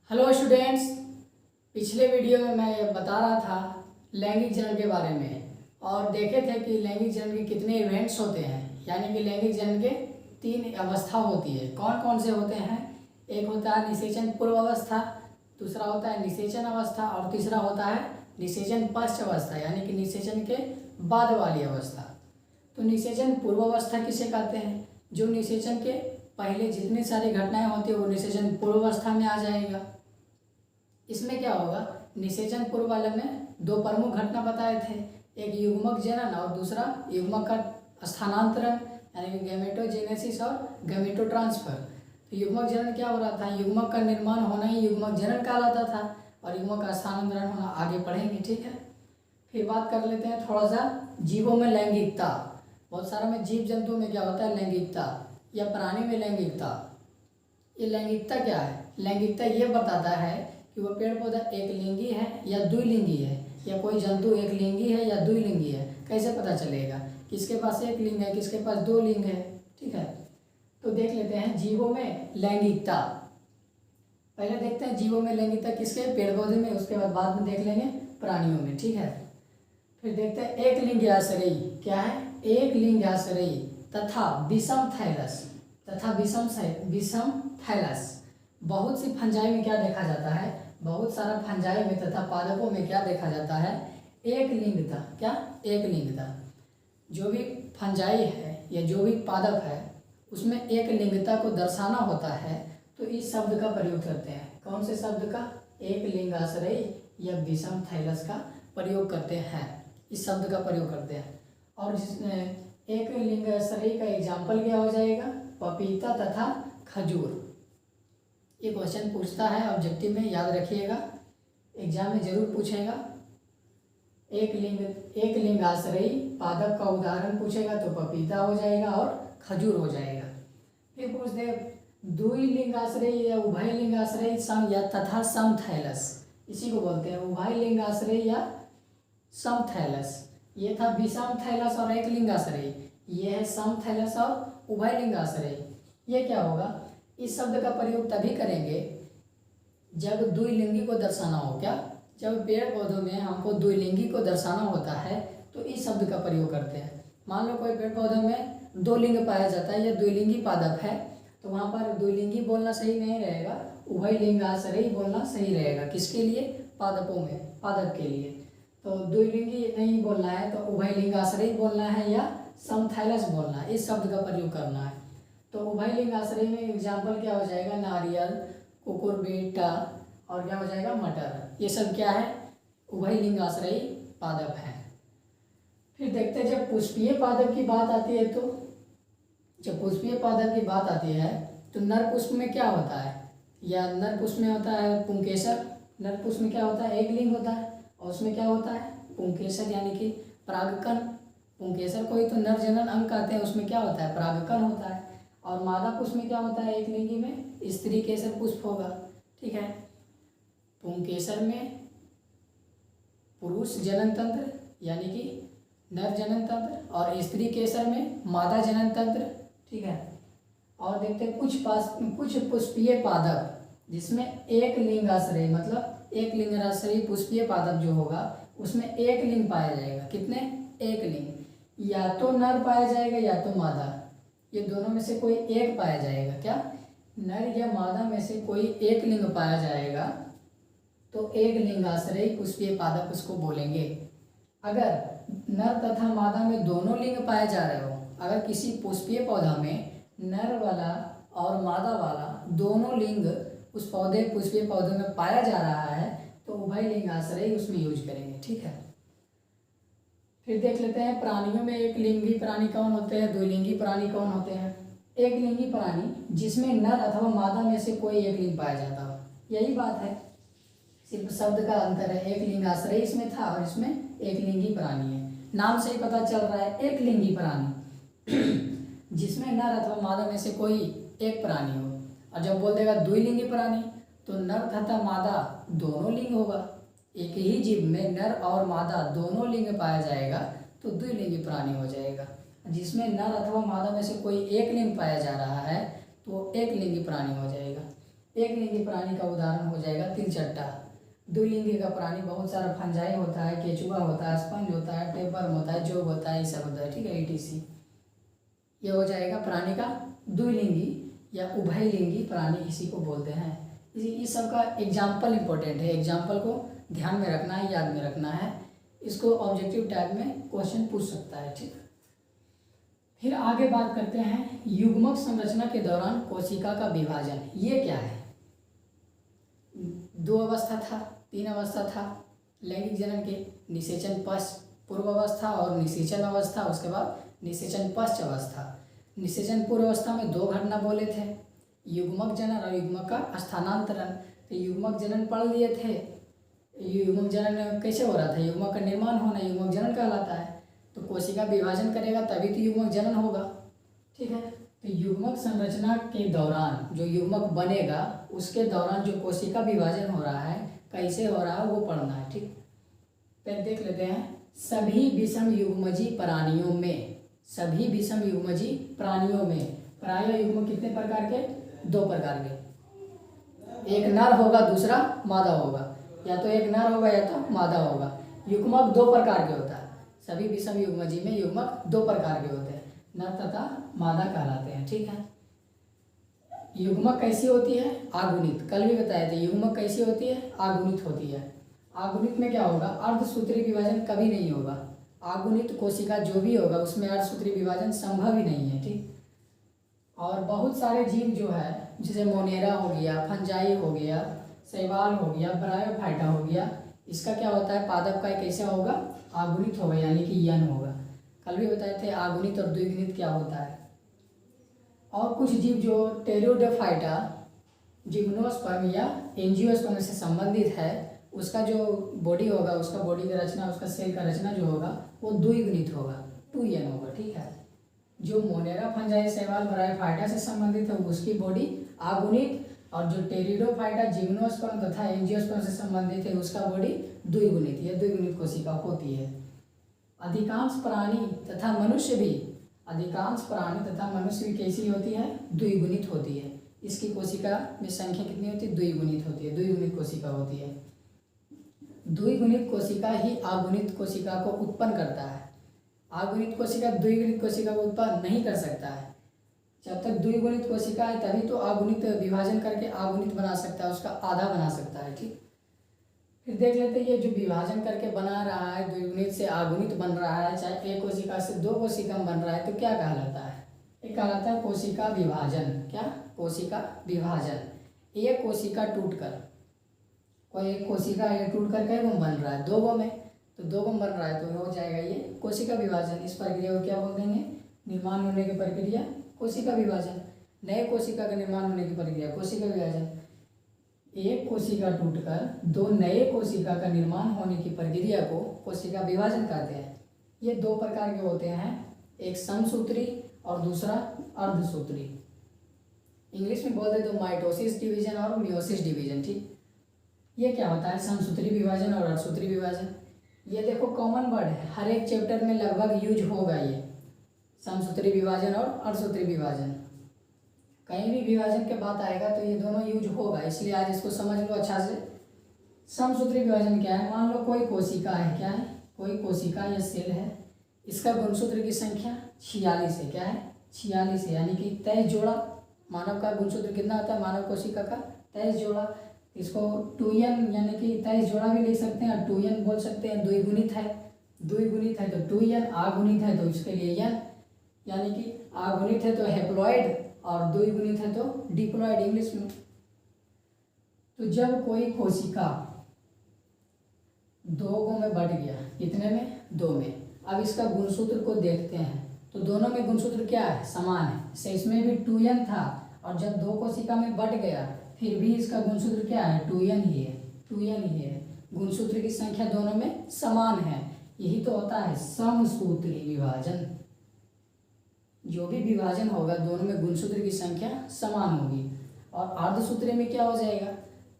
Hello students, पिछले video में मैं बता रहा था लैंगिक जनन के बारे में और देखे थे कि लैंगिक जनन के कितने इवेंट्स होते हैं। यानी कि लैंगिक जनन के 3 अवस्था होती है। कौन कौन से होते हैं? एक होता है निषेचन पूर्व अवस्था, दूसरा होता है निषेचन अवस्था और तीसरा होता है निषेचन पश्च अवस्था, यानी कि निषेचन के बाद वाली अवस्था। तो निषेचन पूर्व अवस्था किसे कहते हैं? जो निषेचन के पहले जितनी सारी घटनाएं होती है वो निषेचन पूर्व अवस्था में आ जाएगा। इसमें क्या होगा? निषेचन पूर्व वाले में 2 प्रमुख घटना बताए थे, एक युग्मक जनन और दूसरा युग्मक का स्थानांतरण यानी कि गैमेटोजेनेसिस और गैमेटो ट्रांसफर। तो युग्मक जनन क्या हो रहा था? युग्मक का निर्माण होना ही युग्मक जनन कहलाता था और युग्मक का स्थानांतरण होना आगे पढ़ेंगे, ठीक है। फिर बात कर लेते हैं थोड़ा सा जीवों में लैंगिकता। बहुत सारा में जीव जंतु में क्या होता है? लैंगिकता, या प्राणी में लैंगिकता। ये लैंगिकता क्या है? लैंगिकता ये बताता है कि वह पेड़ पौधा एक लिंगी है या द्विलिंगी है, या कोई जंतु एक लिंगी है या द्विलिंगी है। कैसे पता चलेगा किसके पास एक लिंग है, किसके पास 2 लिंग है? ठीक है, तो देख लेते हैं जीवों में लैंगिकता। पहले देखते हैं जीवों में लैंगिकता किसके? पेड़ पौधे में, उसके बाद में देख लेंगे प्राणियों में, ठीक है। फिर देखते हैं एक लिंगाश्रयी क्या है? एक लिंगाश्रयी तथा विषम थैलस विषम थैलस। बहुत सी फंजाई में क्या देखा जाता है? बहुत सारा फंजाई में तथा पादपों में क्या देखा जाता है? एक लिंगता। क्या? एक लिंगता। जो भी फंजाई है या जो भी पादप है उसमें एक लिंगता को दर्शाना होता है, तो इस शब्द का प्रयोग करते हैं। कौन से शब्द का? एक लिंगाश्रयी या विषम थैलस का प्रयोग करते हैं, इस शब्द का प्रयोग करते हैं। और जिसमें एक लिंगाश्रयी का एग्जाम्पल क्या हो जाएगा? पपीता तथा खजूर। ये क्वेश्चन पूछता है ऑब्जेक्टिव में, याद रखिएगा, एग्जाम में जरूर पूछेगा। एक लिंगाश्रयी पादप का उदाहरण पूछेगा तो पपीता हो जाएगा और खजूर हो जाएगा। फिर पूछ दे द्विलिंगाश्रयी या उभय लिंगाश्रयी सम या तथा समथैलस, इसी को बोलते हैं उभय लिंगाश्रयी या समथैलस। ये था विषम थैलस और एक लिंगाश्रयी, ये है समथैलस और उभय लिंगाश्रयी। ये क्या होगा? इस शब्द का प्रयोग तभी करेंगे जब द्विलिंगी को दर्शाना हो। क्या? जब पेड़ पौधों में हमको द्विलिंगी को दर्शाना होता है तो इस शब्द का प्रयोग करते हैं। मान लो कोई पेड़ पौधों में 2 लिंग पाया जाता है या द्विलिंगी पादप है, तो वहाँ पर द्विलिंगी बोलना सही नहीं रहेगा, उभय लिंगाश्रयी बोलना सही रहेगा। किसके लिए? पादपों में, पादप के लिए। तो द्विलिंगी नहीं बोलना है तो उभय लिंगाश्रयी बोलना है या समथैलस बोलना है, इस शब्द का प्रयोग करना है। तो उभय लिंगाश्रयी में एग्जाम्पल क्या हो जाएगा? नारियल, कुकुरबिट्टा और क्या हो जाएगा? मटर। ये सब क्या है? उभय लिंगाश्रयी पादप है। फिर देखते हैं जब पुष्पीय पादप की बात आती है, तो जब पुष्पीय पादप की बात आती है तो नर पुष्प में क्या होता है? या नर पुष्प में होता है पुंकेसर। नर पुष्प में क्या होता है? एक लिंग होता है और उसमें क्या होता है? पुंकेसर, यानी कि परागकण। पुंकेसर को ही तो नर जनन अंग कहते हैं, उसमें क्या होता है? परागकण होता है। और मादा पुष्प में क्या होता है? एक लिंगी में स्त्री केसर पुष्प होगा, ठीक है। पुंकेसर में पुरुष जनन तंत्र यानी कि नर जनन तंत्र और स्त्री केसर में मादा जनन तंत्र, ठीक है। और देखते हैं कुछ पुष्पीय पादप जिसमें एक लिंगाश्रयी, मतलब एक लिंगाश्रयी पुष्पीय पादप जो होगा उसमें एक लिंग पाया जाएगा। कितने? एक लिंग। या तो नर पाया जाएगा या तो मादा, ये दोनों में से कोई एक पाया जाएगा। क्या? नर या मादा में से कोई एक लिंग पाया जाएगा तो एक लिंगाश्रयी पुष्पीय पादप उसको बोलेंगे। अगर नर तथा मादा में दोनों लिंग पाए जा रहे हो, अगर किसी पुष्पीय पौधा में नर वाला और मादा वाला दोनों लिंग उस पुष्पीय पौधे में पाया जा रहा है तो उभय लिंगाश्रयी उसमें यूज करेंगे, ठीक है। फिर देख लेते हैं प्राणियों में एक लिंगी प्राणी कौन होते हैं, द्विलिंगी प्राणी कौन होते हैं। एक लिंगी प्राणी जिसमें नर अथवा मादा में से कोई एक लिंग पाया जाता हो, यही बात है, सिर्फ शब्द का अंतर है। एक लिंगाश्रयी इसमें था और इसमें एक लिंगी प्राणी है। नाम से ही पता चल रहा है एक लिंगी प्राणी जिसमें नर अथवा मादा में से कोई एक प्राणी हो। और जब बोल देगा द्विलिंगी प्राणी तो नर तथा मादा दोनों लिंग होगा। एक ही जीव में नर और मादा दोनों लिंग पाया जाएगा तो द्विलिंगी प्राणी हो जाएगा। जिसमें नर अथवा मादा में से कोई एक लिंग पाया जा रहा है तो एक लिंगी प्राणी हो जाएगा। एक लिंगी प्राणी का उदाहरण हो जाएगा तिलचट्टा। द्विलिंगी का प्राणी बहुत सारा फंजाई होता है, केचुआ होता है, स्पंज होता है, टेपवर्म होता है, जोग होता है, ये सब होता है, ठीक है, ETC। ये हो जाएगा प्राणी का द्विलिंगी या उभयलिंगी प्राणी इसी को बोलते हैं। इस सब का एग्जाम्पल इंपॉर्टेंट है, एग्जाम्पल को ध्यान में रखना है, याद में रखना है, इसको ऑब्जेक्टिव टाइप में क्वेश्चन पूछ सकता है, ठीक। फिर आगे बात करते हैं युग्मक संरचना के दौरान कोशिका का विभाजन। ये क्या है? 2 अवस्था था, 3 अवस्था था लैंगिक जनन के, निषेचन पश्च पूर्व अवस्था और निषेचन अवस्था, उसके बाद निषेचन पश्च अवस्था। निषेचन पूर्व अवस्था में 2 घटना बोले थे, युग्मक जनन और युग्मक का स्थानांतरण। तो युग्मक जनन पढ़ लिए थे, युग्मक जनन कैसे हो रहा था? युग्मक का निर्माण होना युग्मक जनन कहलाता है। तो कोशिका विभाजन करेगा तभी तो युग्मक जनन होगा, ठीक है। तो युग्मक संरचना के दौरान जो युग्मक बनेगा उसके दौरान जो कोशिका विभाजन हो रहा है कैसे हो रहा है वो पढ़ना है, ठीक। फिर देख लेते हैं सभी विषम युग्मजी प्राणियों में, सभी विषम युग्मजी प्राणियों में प्राय युग्म कितने प्रकार के? 2 प्रकार के, एक नर होगा दूसरा मादा होगा, या तो एक नर होगा या तो मादा होगा। युग्मक 2 प्रकार के होता है, सभी विषम युग्मजी में युग्मक 2 प्रकार के होते हैं, नर तथा मादा कहलाते हैं, ठीक है। युग्मक कैसी होती है? आगुणित, कल भी बताए थे युग्मक कैसी होती है? आगुणित होती है। आगुणित में क्या होगा? अर्धसूत्री विभाजन कभी नहीं होगा। आगुणित कोशिका जो भी होगा उसमें अर्धसूत्री विभाजन संभव ही नहीं है, ठीक। और बहुत सारे जीव जो है जैसे मोनेरा हो गया, फंजाई हो गया, शैवाल हो गया, ब्रायोफाइटा हो गया, इसका क्या होता है? पादप का कैसा होगा? आगुणित होगा, यानी कि यन होगा। कल भी बताए थे आगुणित और द्विगुणित क्या होता है। और कुछ जीव जो टेरिडोफाइटा जिम्नोस्पर्म या एंजियोस्पर्म से संबंधित है उसका जो बॉडी होगा, उसका बॉडी का रचना, उसका सेल का रचना जो होगा वो द्विगुणित होगा, 2n होगा, ठीक है। जो मोनेरा, फंजाई, शैवाल, ब्रायोफाइटा से संबंधित है उसकी बॉडी आगुणित, और जो टेरिडोफाइटा जिम्नोस्पर्म तथा एंजियोस्पर्म से संबंधित है उसका बॉडी द्विगुणित, यह द्विगुणित कोशिका होती है। अधिकांश प्राणी तथा मनुष्य भी, अधिकांश प्राणी तथा मनुष्य भी कैसी होती है? द्विगुणित होती है। इसकी कोशिका में संख्या कितनी होती है? द्विगुणित होती है, द्विगुणित कोशिका होती है। द्विगुणित कोशिका ही आगुणित कोशिका को उत्पन्न करता है। आगुणित कोशिका द्विगुणित कोशिका को उत्पन्न नहीं कर सकता है। जब तक द्विगुणित कोशिका है तभी तो आगुणित विभाजन करके आगुणित बना सकता है, उसका आधा बना सकता है, ठीक। फिर देख लेते हैं ये जो विभाजन करके बना रहा है, द्विगुणित से आगुणित बन रहा है, चाहे एक कोशिका से 2 कोशिका बन रहा है, तो क्या कहलाता है? ये कहलाता है कोशिका विभाजन। क्या? कोशिका विभाजन। एक कोशिका टूटकर, कोई एक कोशिका ये टूटकर कई गुण बन रहा है? 2 गो में, तो 2 गुण बन रहा है तो हो जाएगा ये कोशिका विभाजन। इस प्रक्रिया को क्या बोल देंगे? निर्माण होने की प्रक्रिया कोशिका विभाजन। नए कोशिका का निर्माण होने की प्रक्रिया कोशिका विभाजन। एक कोशिका टूटकर 2 नए कोशिका का निर्माण होने की प्रक्रिया को कोशिका विभाजन कहते हैं। ये 2 प्रकार के होते हैं, एक समसूत्री और दूसरा अर्धसूत्री। इंग्लिश में बोलते तो माइटोसिस डिवीजन और मियोसिस डिवीजन, ठीक। ये क्या होता है? समसूत्री विभाजन और अर्धसूत्री विभाजन। ये देखो कॉमन वर्ड है, हर एक चैप्टर में लगभग यूज होगा ये समसूत्री विभाजन और अर्धसूत्री विभाजन। कहीं भी विभाजन के बात आएगा तो ये दोनों यूज होगा, इसलिए आज इसको समझ लो अच्छा से। समसूत्री विभाजन क्या है? मान लो कोई कोशिका है, क्या है? कोई कोशिका या सेल है, इसका गुणसूत्र की संख्या 46 है। क्या है? 46 है, यानी कि 23 जोड़ा। मानव का गुणसूत्र कितना होता है? मानव कोशिका का 23 जोड़ा। इसको 2n यानी कि 23 जोड़ा भी ले सकते हैं और 2n बोल सकते हैं। द्विगुणित है, द्विगुणित है तो 2n, आगुणित है तो इसके लिए n, यानी कि आगुणित है तो हैप्लॉइड और द्विगुणित है तो डिप्लॉइड इंग्लिश में। तो जब कोई कोशिका 2 गो में बढ़ गया, कितने में? 2 में। अब इसका गुणसूत्र को देखते हैं तो दोनों में गुणसूत्र क्या है? समान है। जैसे इसमें भी 2n था और जब 2 कोशिका में बढ़ गया फिर भी इसका गुणसूत्र क्या है? 2n ही है, 2n ही है। गुणसूत्र की संख्या दोनों में समान है, यही तो होता है समसूत्री विभाजन। जो भी विभाजन होगा दोनों में गुणसूत्र की संख्या समान होगी। और अर्धसूत्री में क्या हो जाएगा?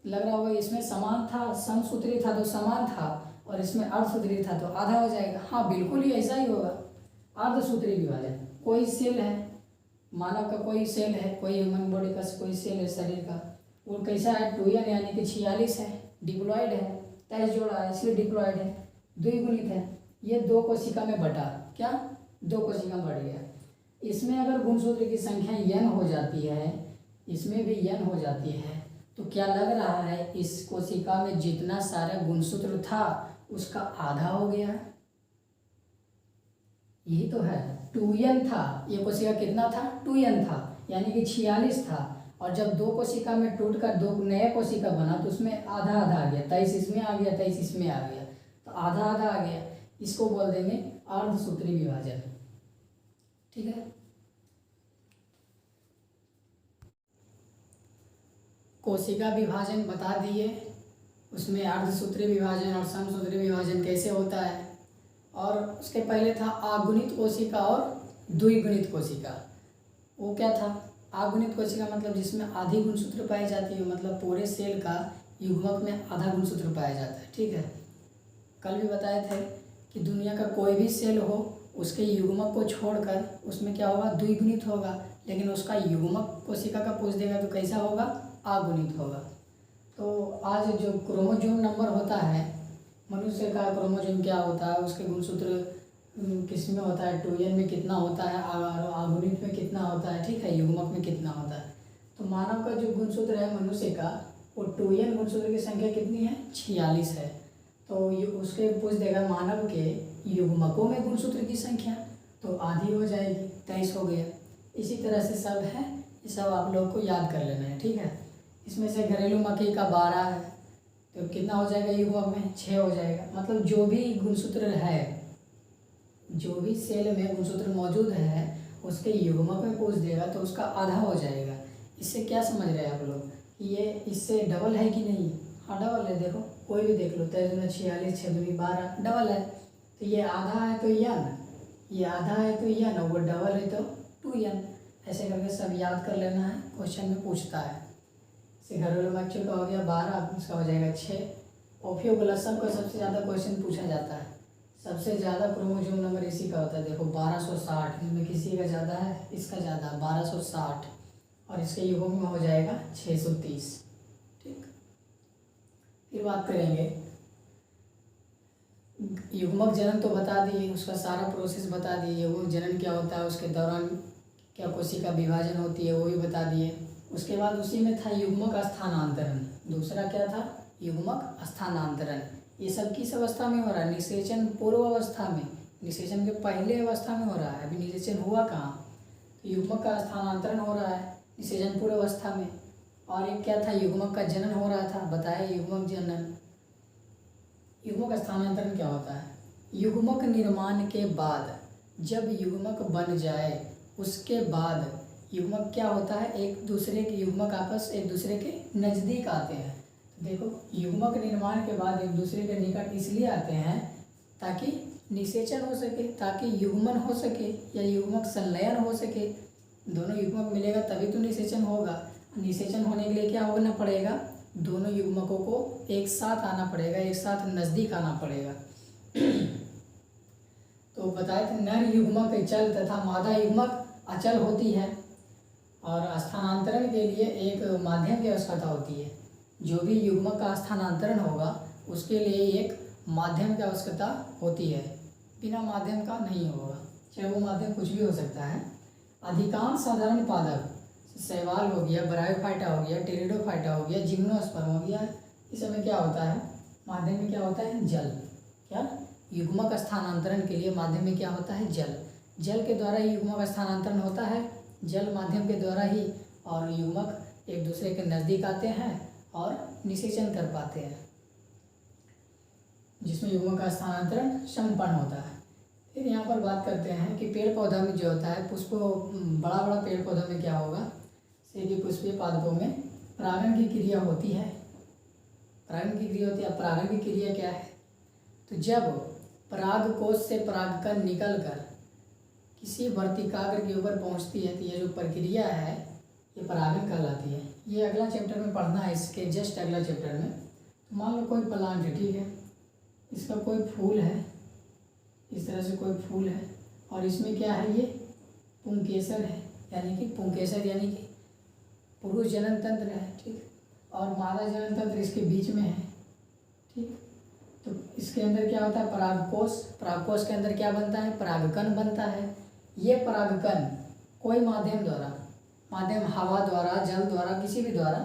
लग रहा होगा इसमें समान था, समसूत्री था तो समान था, और इसमें अर्धसूत्री था तो आधा हो जाएगा। हाँ बिल्कुल ही ऐसा ही होगा। अर्धसूत्री विभाजन, कोई सेल है, मानव का कोई सेल है, कोई ह्यूमन बॉडी का कोई सेल है शरीर का, वो कैसा है, 2n यानी कि 46 है, डिप्लॉयड है, 23 जोड़ा है इसलिए डिप्लॉयड है, द्विगुणित है। ये 2 कोशिका में बटा, क्या 2 कोशिका में बढ़ गया। इसमें अगर गुणसूत्र की संख्या n हो जाती है, इसमें भी n हो जाती है, तो क्या लग रहा है इस कोशिका में जितना सारा गुणसूत्र था उसका आधा हो गया है। यही तो है, 2n था, ये कोशिका कितना था, 2n था, यानी कि 46 था, और जब 2 कोशिका में टूटकर 2 नया कोशिका बना तो उसमें आधा आधा आ गया, 23 इसमें आ गया, 23 इसमें आ गया, तो आधा आधा आ गया। इसको बोल देंगे अर्धसूत्री विभाजन। ठीक है, कोशिका विभाजन बता दिए, उसमें अर्धसूत्री विभाजन और समसूत्री विभाजन कैसे होता है। और उसके पहले था अगुणित कोशिका और द्विगुणित कोशिका। वो क्या था, अगुणित कोशिका मतलब जिसमें आधी गुणसूत्र पाई जाती है, मतलब पूरे सेल का युग्मक में आधा गुणसूत्र पाया जाता है। ठीक है, कल भी बताए थे कि दुनिया का कोई भी सेल हो उसके युग्मक को छोड़कर उसमें क्या होगा, द्विगुणित होगा, लेकिन उसका युग्मक कोशिका का पूछ देगा तो कैसा होगा, अगुणित होगा। तो आज जो क्रोमोसोम नंबर होता है, मनुष्य का क्रोमोसोम क्या होता है, उसके गुणसूत्र किस में होता है, 2n में कितना होता है, अगुणित में कितना होता है, ठीक है, युग्मक में कितना होता है। तो मानव का जो गुणसूत्र है मनुष्य का, वो 2n गुणसूत्र की संख्या कितनी है, 46 है। तो ये उसके पूछ देगा मानव के युग्मकों में गुणसूत्र की संख्या, तो आधी हो जाएगी, 23 हो गया। इसी तरह से सब है, ये सब आप लोग को याद कर लेना है। ठीक है, इसमें से घरेलू मक्खी का 12 है, तो कितना हो जाएगा युग्मक में, 6 हो जाएगा। मतलब जो भी गुणसूत्र है, जो भी सेल में गुणसूत्र मौजूद है उसके युग्मक में पूछ देगा तो उसका आधा हो जाएगा। इससे क्या समझ रहे हैं आप लोग कि ये इससे डबल है कि नहीं। हाँ डबल है, देखो कोई भी देख लो, 23 46 6 दूनी 12 डबल है। तो ये आधा है तो n, ये आधा है तो n, और वो डबल है तो 2n। ऐसे करके सब याद कर लेना है, क्वेश्चन में पूछता है। इसे घरेलू मक्खियों का हो गया 12, इसका हो जाएगा 6। ओफियोब्लासम का सबसे ज़्यादा क्वेश्चन पूछा जाता है, सबसे ज़्यादा क्रोमोसोम नंबर इसी का होता है। देखो 1260, इसमें किसी का ज़्यादा है, इसका ज़्यादा 1260, और इसके युग्मक में हो जाएगा 630। ठीक, फिर बात करेंगे युग्मक जनन तो बता दिए, उसका सारा प्रोसेस बता दिए, युग्मक जनन क्या होता है, उसके दौरान क्या कोशिका विभाजन होती है वो भी बता दिए। उसके बाद उसी में था युग्मक स्थानांतरण, दूसरा क्या था, युग्मक स्थानांतरण। ये सब किस अवस्था में हो रहा है, निषेचन पूर्व अवस्था में, निषेचन के पहले अवस्था में हो रहा है, अभी निषेचन हुआ कहाँ, तो युग्मक का स्थानांतरण हो रहा है निषेचन पूर्व अवस्था में। और एक क्या था, युग्मक का जनन हो रहा था, बताया युग्मक जनन। युग्मक स्थानांतरण क्या होता है, युग्मक निर्माण के बाद जब युग्मक बन जाए उसके बाद युग्मक क्या होता है, एक दूसरे के युग्मक आपस एक दूसरे के नज़दीक आते हैं। देखो युग्मक निर्माण के बाद एक दूसरे के निकट इसलिए आते हैं ताकि निषेचन हो सके, ताकि युग्मन हो सके या युग्मक संलयन हो सके। दोनों युग्मक मिलेगा तभी तो निषेचन होगा। निषेचन होने के लिए क्या होना पड़ेगा, दोनों युग्मकों को एक साथ आना पड़ेगा, एक साथ नज़दीक आना पड़ेगा। तो बताए थे नर युग्मक चल तथा मादा युग्मक अचल होती है, और स्थानांतरण के लिए एक माध्यम की आवश्यकता होती है। जो भी युग्मक का स्थानांतरण होगा उसके लिए एक माध्यम की आवश्यकता होती है, बिना माध्यम का नहीं होगा, चाहे वो माध्यम कुछ भी हो सकता है। अधिकांश साधारण पादप, शैवाल हो गया, ब्रायोफाइटा हो गया, टेरिडोफाइटा हो गया, जिम्नोस्पर्म हो गया, इस समय क्या होता है, माध्यम में क्या होता है, जल। क्या, युग्मक स्थानांतरण के लिए माध्यम में क्या होता है, जल। जल के द्वारा ही युग्मक स्थानांतरण होता है, जल माध्यम के द्वारा ही, और युग्मक एक दूसरे के नज़दीक आते हैं और निषेचन कर पाते हैं, जिसमें युग्मक का स्थानांतरण संपन्न होता है। फिर यहाँ पर बात करते हैं कि पेड़ पौधा में जो होता है, पुष्प बड़ा बड़ा पेड़ पौधा में क्या होगा, जैसे कि पुष्पीय पादपों में परागण की क्रिया होती है। परागण की क्रिया होती है, परागण की क्रिया क्या है, तो जब पराग कोश से परागकण निकल कर किसी वर्तिकाग्र के ऊपर पहुंचती है तो ये जो प्रक्रिया है ये परागण कहलाती है। ये अगला चैप्टर में पढ़ना है, इसके जस्ट अगला चैप्टर में। तो मान लो कोई प्लांट है, ठीक है, इसका कोई फूल है, इस तरह से कोई फूल है, और इसमें क्या है, ये पुंकेसर है, यानी कि पुंकेसर यानी कि पुरुष जनन तंत्र है। ठीक, और मादा जनन तंत्र इसके बीच में है। ठीक, तो इसके अंदर क्या होता है, परागकोश। परागकोश के अंदर क्या बनता है, परागकण बनता है। ये परागकण कोई माध्यम द्वारा, माध्यम हवा द्वारा, जल द्वारा, किसी भी द्वारा,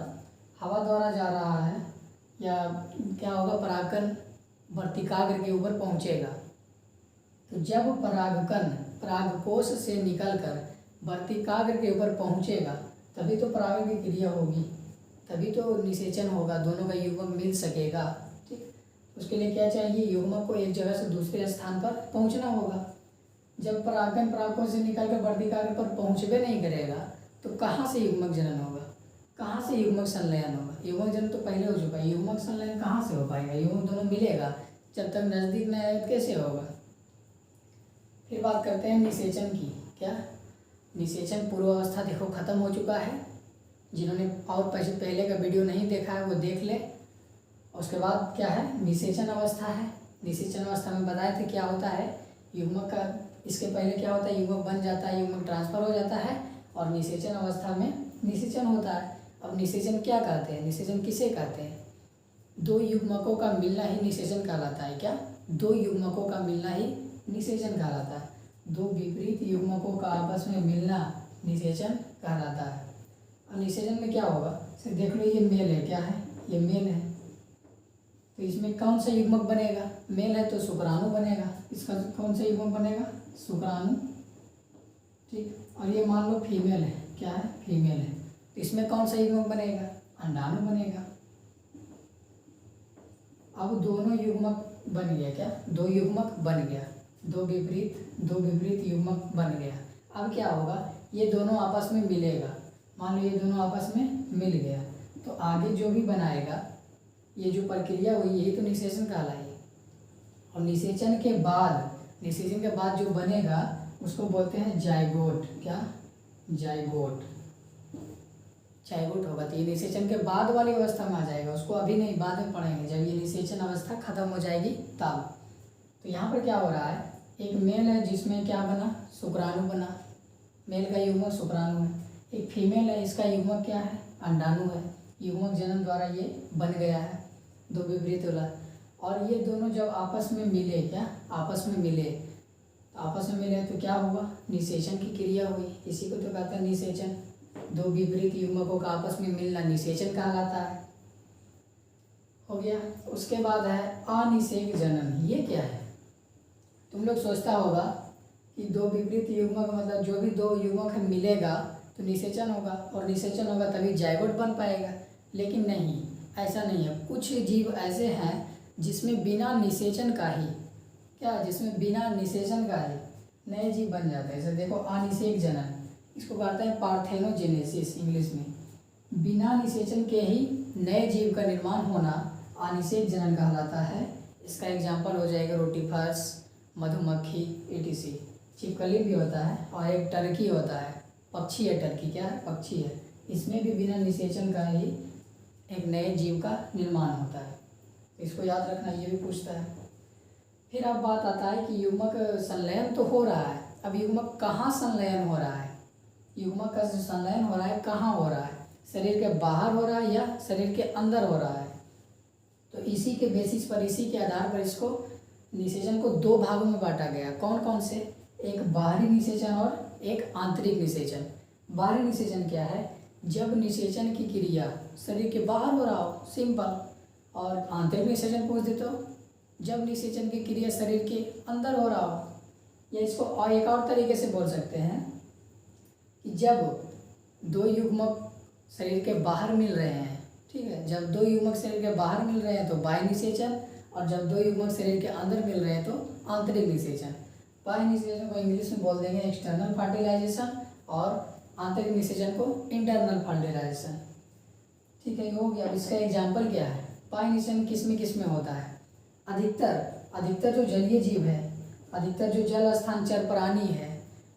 हवा द्वारा जा रहा है, या क्या होगा, परागकण वर्तिकाग्र के ऊपर पहुँचेगा। तो जब परागकण परागकोश से निकलकर वर्तिकाग्र के ऊपर पहुँचेगा तभी तो परागण की क्रिया होगी, तभी तो निषेचन होगा, दोनों का युग्मक मिल सकेगा। ठीक, उसके लिए क्या चाहिए, युग्मक को एक जगह से दूसरे स्थान पर पहुंचना होगा। जब परागकण परागकोश से निकलकर वर्तिकाग्र पर पहुंचबे नहीं करेगा तो कहाँ से युग्मक जनन होगा, कहाँ से युग्मक संलयन होगा। युग्मक जनन तो पहले हो चुका है, युग्मक संलयन कहाँ से हो पाएगा, युग्मक दोनों मिलेगा जब तक नज़दीक न आए तो कैसे होगा। फिर बात करते हैं निषेचन की। क्या निषेचन पूर्वावस्था देखो खत्म हो चुका है, जिन्होंने और पहले का वीडियो नहीं देखा है वो देख ले। उसके बाद क्या है, निषेचन अवस्था है। निषेचन अवस्था में बताए थे क्या होता है, युग्मक का, इसके पहले क्या होता है, युग्मक बन जाता है, युग्मक ट्रांसफर हो जाता है और निषेचन अवस्था में निषेचन होता है। अब निषेचन क्या कहते हैं, निषेचन किसे कहते हैं, दो युग्मकों का मिलना ही निषेचन कहलाता है। क्या, दो युग्मकों का मिलना ही निषेचन कहलाता है। दो विपरीत युग्मकों का आपस में मिलना निषेचन कहलाता है। और निषेचन में क्या होगा, सिर्फ देख लो, ये मेल है, क्या है, ये मेल है, तो इसमें कौन सा युग्मक बनेगा, मेल है तो शुक्राणु बनेगा। इसका कौन सा युग्मक बनेगा, शुक्राणु। ठीक, और ये मान लो फीमेल है, क्या है, फीमेल है, तो इसमें कौन सा युग्मक बनेगा, अंडाणु बनेगा। अब दोनों युग्मक बन गया, क्या, दो युग्मक बन गया, दो विपरीत युग्मक बन गया। अब क्या होगा, ये दोनों आपस में मिलेगा, मान लो ये दोनों आपस में मिल गया, तो आगे जो भी बनाएगा, ये जो प्रक्रिया हुई यही तो निषेचन कहलाएगी। और निषेचन के बाद जो बनेगा उसको बोलते हैं जाइगोट। क्या, जाइगोट होगा। तो ये निषेचन के बाद वाली अवस्था में आ जाएगा, उसको अभी नहीं, बाद में पढ़ेंगे जब ये निषेचन अवस्था खत्म हो जाएगी तब। तो यहाँ पर क्या हो रहा है, एक मेल है जिसमें क्या बना, शुक्राणु बना, मेल का युग्मक शुक्राणु है। एक फीमेल है, इसका युग्मक क्या है, अंडाणु है। युग्मक जनन द्वारा ये बन गया है, दो विपरीत वाला। और ये दोनों जब आपस में मिले, क्या, आपस में मिले तो क्या हुआ, निषेचन की क्रिया हुई। इसी को तो कहते हैं निषेचन। दो विपरीत युग्मकों का आपस में मिलना निषेचन कहलाता है। हो गया। उसके बाद है अनिषेक जनन। ये क्या है, तुम लोग सोचता होगा कि दो विपरीत युग्मक मतलब जो भी दो युग्मक मिलेगा तो निषेचन होगा, और निषेचन होगा तभी जाइगोट बन पाएगा। लेकिन नहीं, ऐसा नहीं है। कुछ जीव ऐसे हैं जिसमें बिना निषेचन का ही, क्या, जिसमें बिना निषेचन का ही नए जीव बन जाते हैं। जैसे देखो अनिषेक जनन, इसको कहते हैं पार्थेनोजेनेसिस इंग्लिश में। बिना निषेचन के ही नए जीव का निर्माण होना अनिषेक जनन कहलाता है। इसका एग्जाम्पल हो जाएगा रोटीफर्स, मधुमक्खी, etc। छिपकली भी होता है, और एक टर्की होता है, पक्षी है, टर्की क्या है, पक्षी है। इसमें भी बिना निषेचन का ही एक नए जीव का निर्माण होता है। इसको याद रखना, ये भी पूछता है। फिर अब बात आता है कि युग्मक संलयन तो हो रहा है, अब युग्मक कहाँ संलयन हो रहा है, युग्मक का जो संलयन हो रहा है कहाँ हो रहा है, शरीर के बाहर हो रहा है या शरीर के अंदर हो रहा है। तो इसी के बेसिस पर, इसी के आधार पर इसको निषेचन को दो भागों में बांटा गया। कौन कौन से, एक बाहरी निषेचन और एक आंतरिक निषेचन। बाहरी निषेचन क्या है, जब निषेचन की क्रिया शरीर के बाहर हो रहा हो, सिंपल। और आंतरिक निषेचन पूछ देते हो, जब निषेचन की क्रिया शरीर के अंदर हो रहा हो। या इसको और एक और तरीके से बोल सकते हैं कि जब दो युग्मक शरीर के बाहर मिल रहे हैं, ठीक है, जब दो युग्मक शरीर के बाहर मिल रहे हैं तो बाह्य निषेचन, और जब दो युग्मक शरीर के अंदर मिल रहे हैं तो आंतरिक निषेचन। बाह्य निषेचन को इंग्लिश में बोल देंगे एक्सटर्नल फर्टिलाइजेशन, और आंतरिक निषेचन को इंटरनल फर्टिलाइजेशन। ठीक है, हो गया। अब इसका एग्जाम्पल क्या है, बाह्य निषेचन किस में होता है, अधिकतर जो जलीय जीव है, अधिकतर जो जल स्थानचर प्राणी है,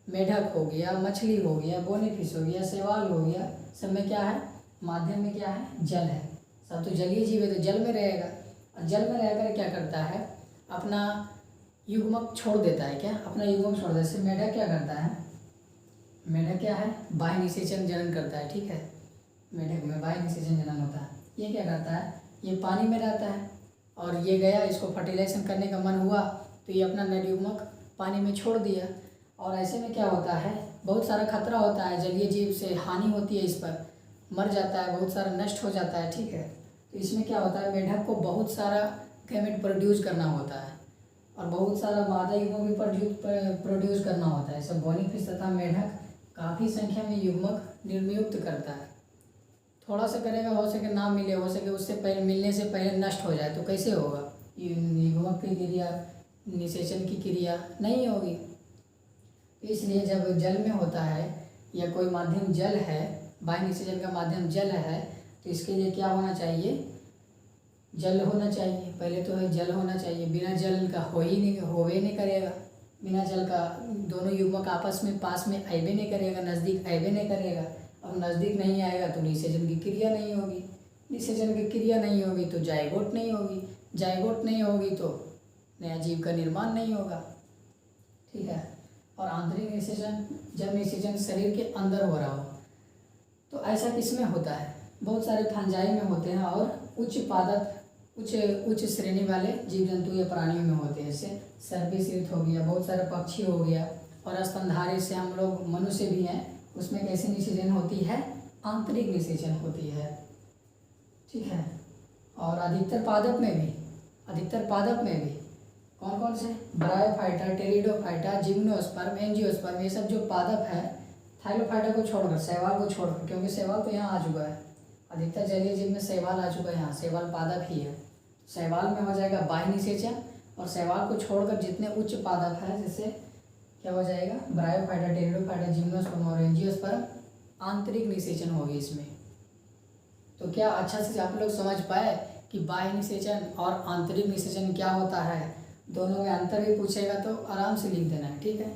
मेढक हो गया, मछली हो गया, बोनीफिश हो गया, शैवाल हो गया, सब में क्या है, माध्यम में क्या है, जल है। सब तो जलीय जीव है तो जल में रहेगा, और जल में रहकर क्या करता है, अपना युग्मक छोड़ देता है। क्या, अपना युग्मक छोड़ देता है। जैसे मेढक क्या करता है, मेढक क्या है, बाह्य निषेचन जनन करता है। ठीक है, मेढक में बाह्य निषेचन जनन होता है। ये क्या करता है, ये पानी में रहता है और ये गया, इसको फर्टिलाइजेशन करने का मन हुआ तो ये अपना नर युग्मक पानी में छोड़ दिया। और ऐसे में क्या होता है, बहुत सारा खतरा होता है, जलीय जीव से हानि होती है, इस पर मर जाता है, बहुत सारा नष्ट हो जाता है। ठीक है, तो इसमें क्या होता है, मेढक को बहुत सारा गैमेट प्रोड्यूस करना होता है और बहुत सारा मादा युग्मक भी प्रोड्यूस करना होता है। सब बोनी फिश तथा मेढक काफ़ी संख्या में युग्मक निर्नियुक्त करता है। थोड़ा सा करेगा, हो सके ना मिले, हो सके उससे पहले मिलने से पहले नष्ट हो जाए, तो कैसे होगा, युग्मक की क्रिया, निषेचन की क्रिया नहीं होगी। इसलिए जब जल में होता है या कोई माध्यम जल है, बाह्य निषेचन का माध्यम जल है, तो इसके लिए क्या होना चाहिए, जल होना चाहिए। पहले तो है जल होना चाहिए, बिना जल का होवे नहीं करेगा, बिना जल का दोनों युग्मक आपस में पास में आइबे नहीं करेगा, नज़दीक आइबे नहीं करेगा। अब नज़दीक नहीं आएगा तो निषेचन की क्रिया नहीं होगी, निषेचन की क्रिया नहीं होगी तो जाइगोट नहीं होगी, जाइगोट नहीं होगी तो नया जीव का निर्माण नहीं होगा। ठीक है, और आंतरिक निषेचन, जब निषेचन शरीर के अंदर हो रहा हो, तो ऐसा किसमें होता है, बहुत सारे फंजाई में होते हैं और उच्च पादप, उच्च श्रेणी वाले जीव जंतु या प्राणियों में होते हैं। जैसे सर्पिशीर्ष हो गया, बहुत सारे पक्षी हो गया, और स्तनधारी से हम लोग मनुष्य भी हैं, उसमें कैसे निषेचन होती है, आंतरिक निषेचन होती है। ठीक है, और अधिकतर पादप में भी कौन कौन से, ब्रायोफाइटा, टेरिडोफाइटा, जिम्नोस्पर्म, एंजियोस्पर्म, ये सब जो पादप है, थाइलोफाइटा को छोड़कर, शैवाल को छोड़कर, क्योंकि शैवाल तो यहाँ आ चुका है, अधिकतर जलीय जीव में शैवाल आ चुका है, यहाँ शैवाल पादप ही है। शैवाल में हो जाएगा बाह्य निषेचन, और शैवाल को छोड़कर जितने उच्च पादप है, जैसे क्या हो जाएगा, ब्रायोफाइटा, टेरिडोफाइटा, जिम्नोस्पर्म और एंजियोस्पर्म, आंतरिक निषेचन होगी इसमें। तो क्या अच्छा से आप लोग समझ पाए कि बाह्य निषेचन और आंतरिक निषेचन क्या होता है, दोनों में अंतर भी पूछेगा तो आराम से लिख देना है। ठीक है,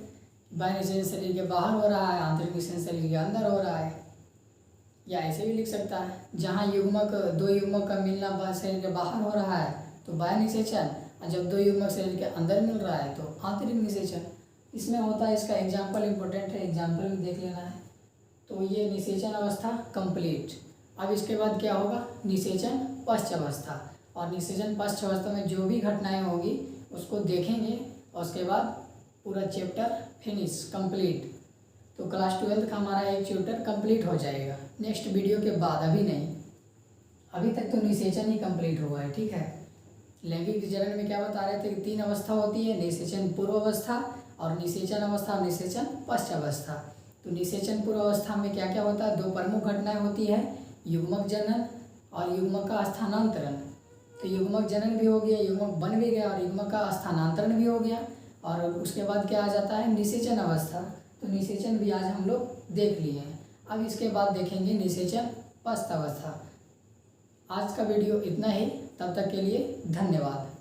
बाह्य निषेचन शरीर के बाहर हो रहा है, आंतरिक निषेचन शरीर के अंदर हो रहा है, या ऐसे भी लिख सकता है, जहाँ दो युग्मक का मिलना शरीर के बाहर हो रहा है तो बाह्य निषेचन, और जब दो युग्मक शरीर के अंदर मिल रहा है तो आंतरिक निषेचन। इसमें होता है, इसका एग्जाम्पल इम्पोर्टेंट है, एग्जाम्पल भी देख लेना है। तो ये निषेचन अवस्था कंप्लीट। अब इसके बाद क्या होगा, निषेचन पश्च अवस्था, और निषेचन पश्च अवस्था में जो भी घटनाएं होगी उसको देखेंगे, और उसके बाद पूरा चैप्टर फिनिश कंप्लीट। तो क्लास 12 का हमारा एक चैप्टर कंप्लीट हो जाएगा नेक्स्ट वीडियो के बाद, अभी नहीं, अभी तक तो निषेचन ही कंप्लीट हुआ है। ठीक है, लैंगिक चरण में क्या बता रहे थे कि 3 अवस्था होती है, निषेचन पूर्व अवस्था और निषेचन अवस्था और निषेचन पश्च अवस्था। तो निषेचन पूर्व अवस्था में क्या क्या होता है, 2 प्रमुख घटनाएं होती है, युग्मक जनन और युग्मक का स्थानांतरण। तो युग्मक जनन भी हो गया, युग्मक बन भी गया, और युग्मक का स्थानांतरण भी हो गया, और उसके बाद क्या आ जाता है, निषेचन अवस्था। तो निषेचन भी आज हम लोग देख लिए हैं। अब इसके बाद देखेंगे निषेचन पश्च अवस्था। आज का वीडियो इतना ही, तब तक के लिए धन्यवाद।